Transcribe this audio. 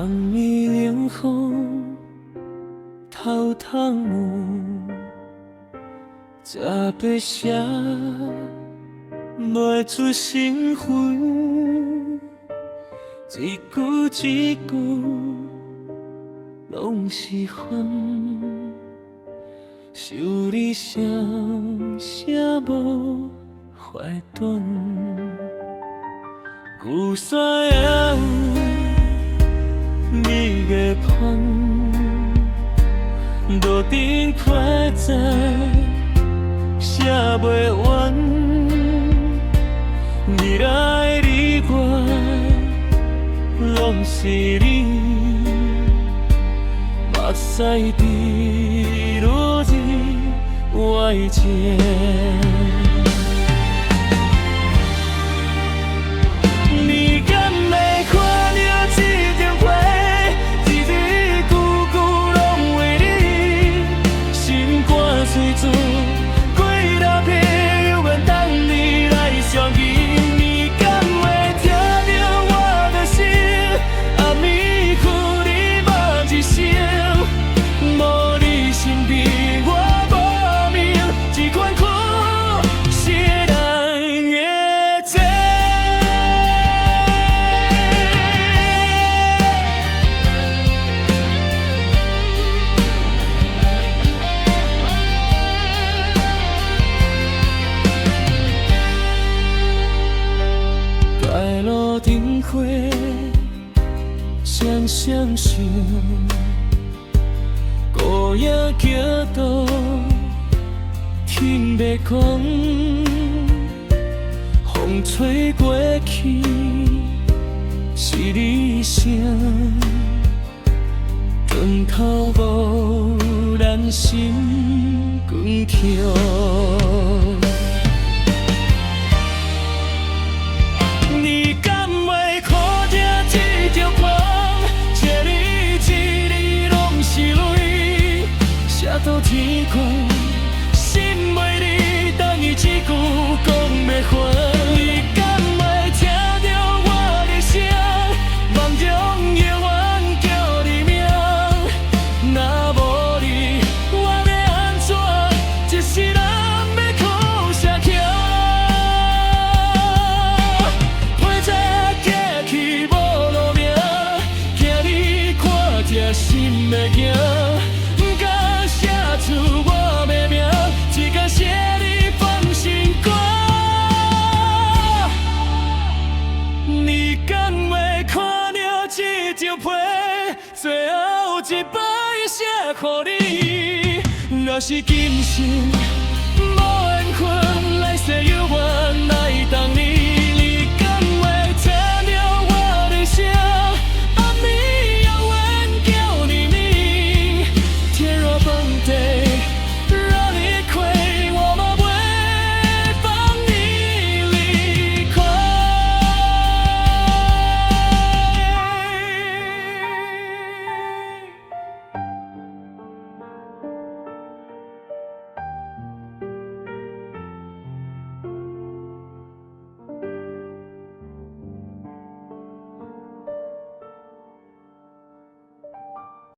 暗暝冷风透透雾，才要写袂出心魂，一句一句拢是恨，想你声声无怀顿，雨伞也有你的伴，路顶拖在写袂完，未来的你我拢是你，目屎滴落入我的情。花双双想，孤影叫倒听袂讲，风吹过去是你声，断头无咱心光跳。到天光，心袂离，等伊一句讲袂还。你敢会听到我的声？梦中夜晚叫你名，若无你，我要安怎？一世人要靠啥强？火车行去无路名，惊你看着心会惊。出我的名，一天写你放心歌。你敢会看到这张批，最后一摆写给你？若是今生无缘分，来世有缘来等你。